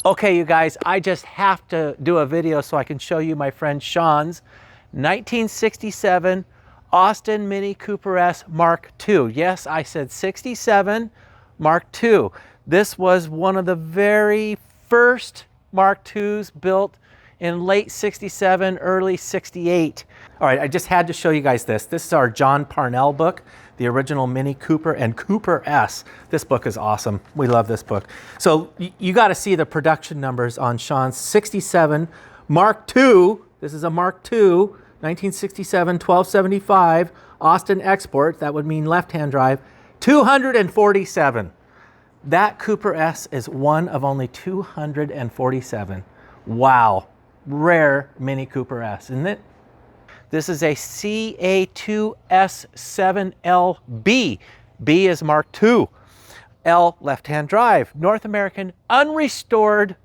Okay, you guys, I just have to do a video so I can show you my friend Sean's 1967 Austin Mini Cooper S Mark II. Yes, I said 67 Mark II. This was one of the very first Mark IIs built in late 67, early 68. All right, I just had to show you guys this. This is our John Parnell book, the original Mini Cooper and Cooper S. This book is awesome. We love this book. So you got to see the production numbers on Sean's 67 Mark II. This is a Mark II, 1967, 1275, Austin export. That would mean left-hand drive, 247. That Cooper S is one of only 247. Wow. Rare Mini Cooper S, isn't it? This is a CA2S7LB. B is Mark II. L, left-hand drive. North American, unrestored,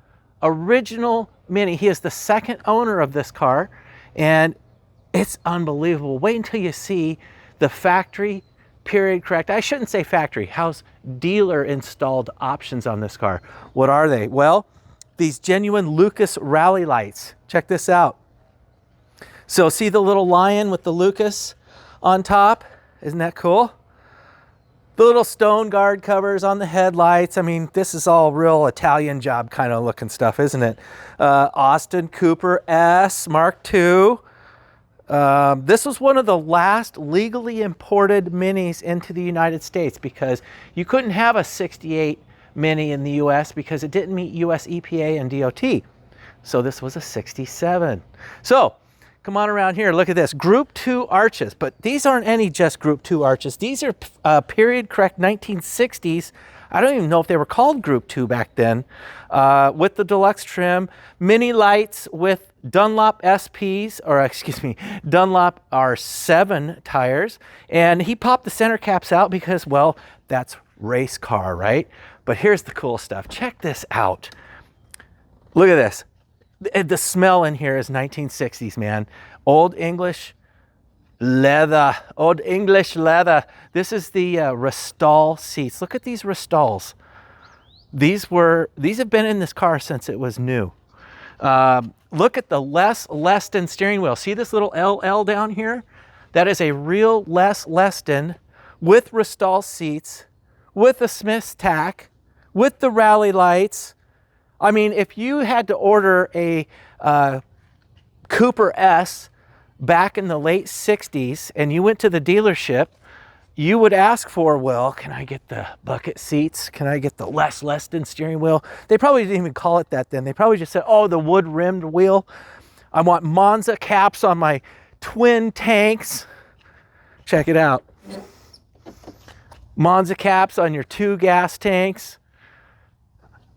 original Mini. He is the second owner of this car, and it's unbelievable. Wait until you see the factory period correct. I shouldn't say factory. How's dealer installed options on this car? What are they? Well, these genuine Lucas rally lights. Check this out. So see the little lion with the Lucas on top? Isn't that cool? The little stone guard covers on the headlights. I mean, this is all real Italian job kind of looking stuff, isn't it? Austin Cooper S Mark II. This was one of the last legally imported Minis into the United States because you couldn't have a 68 Mini in the US because it didn't meet US EPA and DOT. So this was a 67. So come on around here, look at this. Group 2 arches, but these aren't any just Group 2 arches. These are period correct 1960s. I don't even know if they were called Group 2 back then. With the deluxe trim, Mini lights with Dunlop SPs, or excuse me, Dunlop R7 tires. And he popped the center caps out because, well, that's race car, right? But here's the cool stuff. Check this out. Look at this. The smell in here is 1960s, man. Old English leather. Old English leather. This is the Restall seats. Look at these Restalls. These have been in this car since it was new. Look at the Les Leston steering wheel. See this little LL down here? That is a real Les Leston with Restall seats, with a Smith's tack, with the rally lights. I mean, if you had to order a Cooper S back in the late 60s and you went to the dealership, you would ask for, well, can I get the bucket seats? Can I get the Les Leston steering wheel? They probably didn't even call it that then. They probably just said, oh, the wood rimmed wheel. I want Monza caps on my twin tanks. Check it out. Monza caps on your 2 gas tanks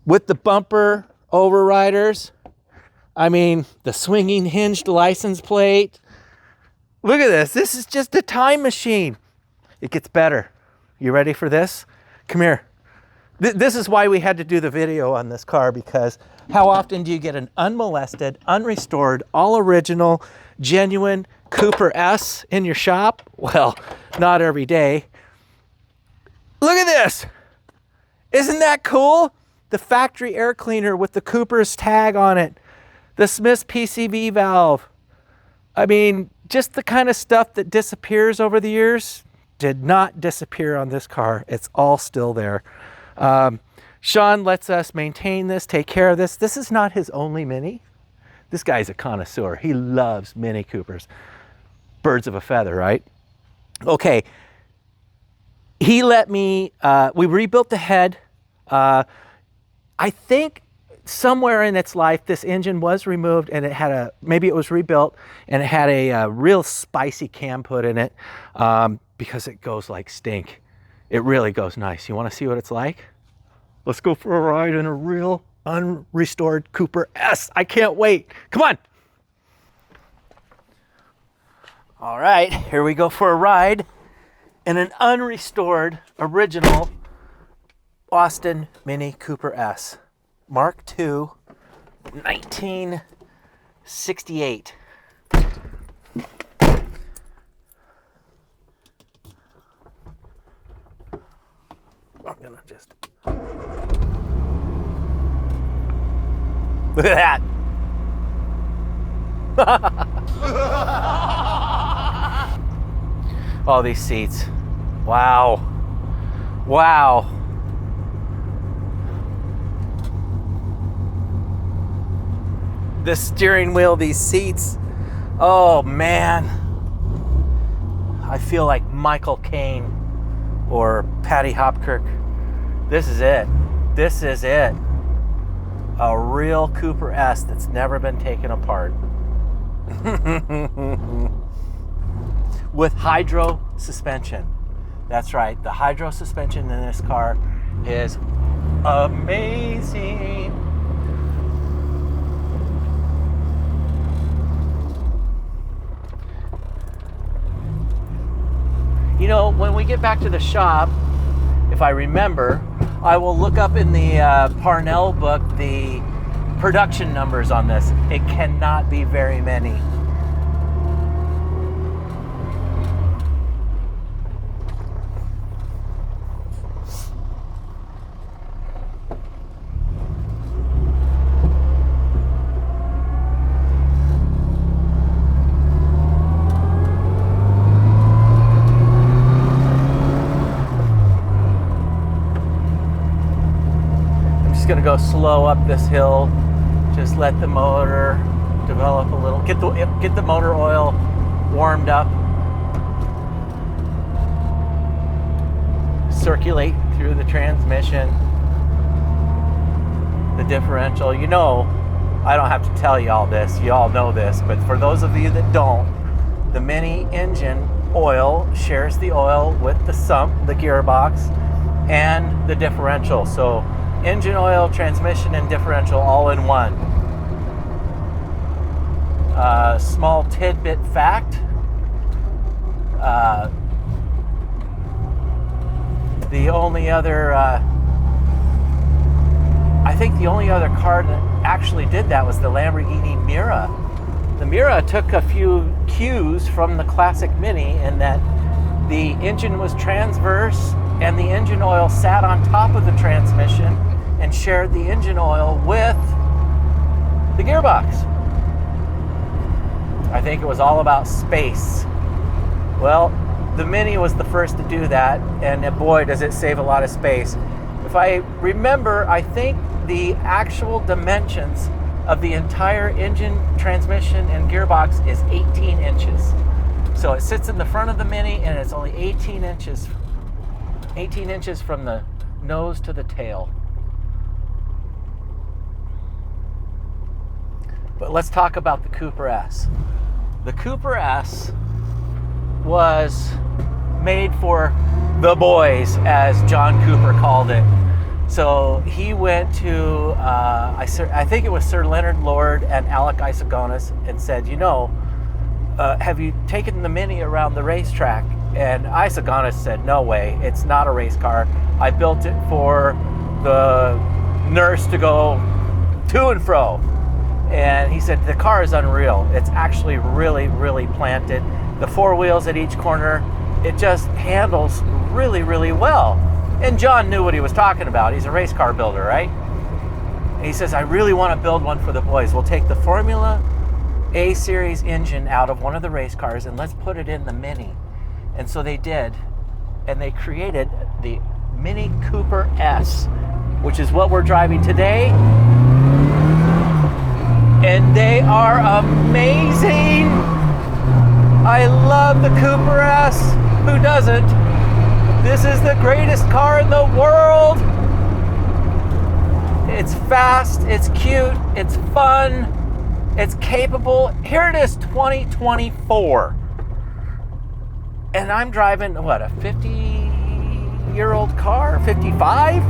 with the bumper overriders. I mean, the swinging hinged license plate. Look at this. This is just a time machine. It gets better. You ready for this? Come here. This is why we had to do the video on this car, because how often do you get an unmolested, unrestored, all original, genuine Cooper S in your shop? Well, not every day. Look at this. Isn't that cool? The factory air cleaner with the Cooper's tag on it. The Smith's PCV valve. I mean, just the kind of stuff that disappears over the years did not disappear on this car. It's all still there. Sean lets us maintain this, take care of this. This is not his only Mini. This guy's a connoisseur. He loves Mini Coopers. Birds of a feather, right? Okay. He let me, we rebuilt the head. I think somewhere in its life, this engine was removed and it had maybe it was rebuilt and it had a real spicy cam put in it because it goes like stink. It really goes nice. You want to see what it's like? Let's go for a ride in a real unrestored Cooper S. I can't wait. Come on. All right, here we go for a ride in an unrestored original Austin Mini Cooper S. Mark II, 1968. I'm gonna just Look at that. Oh, these seats. Wow. Wow. The steering wheel, these seats. Oh, man. I feel like Michael Caine or Patty Hopkirk. This is it. This is it. A real Cooper S that's never been taken apart. With hydro suspension. That's right. The hydro suspension in this car is amazing. You know, when we get back to the shop, if I remember, I will look up in the Parnell book the production numbers on this. It cannot be very many. Going to go slow up this hill. Just let the motor develop a little. Get the motor oil warmed up. Circulate through the transmission, the differential. You know, I don't have to tell you all this. You all know this, but for those of you that don't, the Mini engine oil shares the oil with the sump, the gearbox, and the differential. So engine oil, transmission, and differential all in one. Small tidbit fact. The only other, I think the only other car that actually did that was the Lamborghini Miura. The Miura took a few cues from the classic Mini in that the engine was transverse and the engine oil sat on top of the transmission and shared the engine oil with the gearbox. I think it was all about space. Well, the Mini was the first to do that, and boy, does it save a lot of space. If I remember, I think the actual dimensions of the entire engine, transmission, and gearbox is 18 inches. So it sits in the front of the Mini, and it's only 18 inches from the nose to the tail. But let's talk about the Cooper S. The Cooper S was made for the boys, as John Cooper called it. So he went to, I think it was Sir Leonard Lord and Alec Isogonis, and said, you know, have you taken the Mini around the racetrack? And Isogonis said, no way, it's not a race car. I built it for the nurse to go to and fro. And he said, the car is unreal. It's actually really, really planted. The four wheels at each corner, it just handles really, really well. And John knew what he was talking about. He's a race car builder, right? And he says, I really want to build one for the boys. We'll take the Formula A Series engine out of one of the race cars and let's put it in the Mini. And so they did. And they created the Mini Cooper S, which is what we're driving today. And they are amazing. I love the Cooper S. Who doesn't? This is the greatest car in the world. It's fast, it's cute, it's fun, it's capable. Here it is, 2024. And I'm driving, what, a 50-year-old car? 55?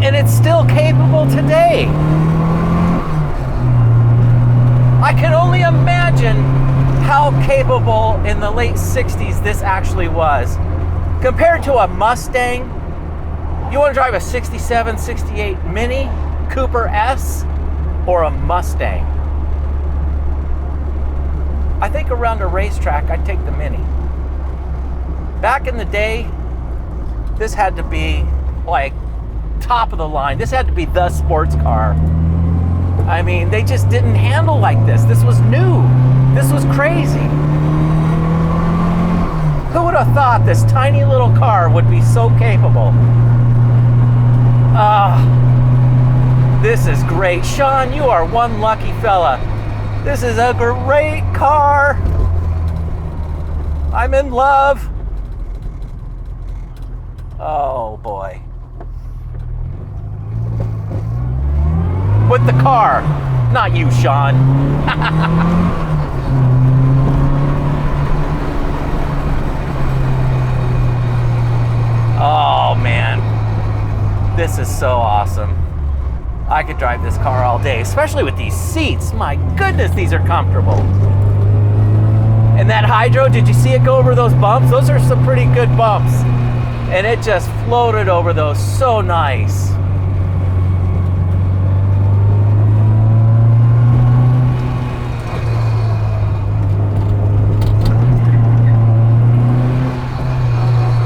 And it's still capable today. I can only imagine how capable in the late 60s this actually was. Compared to a Mustang, you want to drive a 67, 68 Mini Cooper S or a Mustang? I think around a racetrack, I'd take the Mini. Back in the day, this had to be like top of the line. This had to be the sports car. I mean, they just didn't handle like this. This was new. This was crazy. Who would have thought this tiny little car would be so capable? This is great. Sean, you are one lucky fella. This is a great car. I'm in love. Oh boy. With the car, not you, Sean. Oh man, this is so awesome. I could drive this car all day, especially with these seats. My goodness, these are comfortable. And that hydro, did you see it go over those bumps? Those are some pretty good bumps. And it just floated over those, so nice.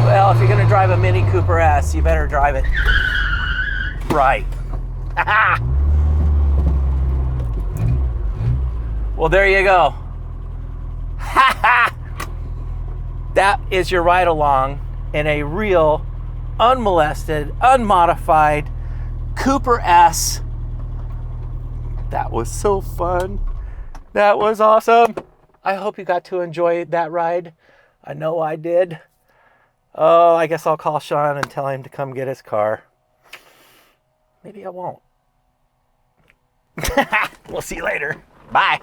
Well, if you're gonna drive a Mini Cooper S, you better drive it right. Well, there you go. That is your ride along in a real, unmolested, unmodified Cooper S. That was so fun. That was awesome. I hope you got to enjoy that ride. I know I did. Oh, I guess I'll call Sean and tell him to come get his car. Maybe I won't. We'll see you later. Bye.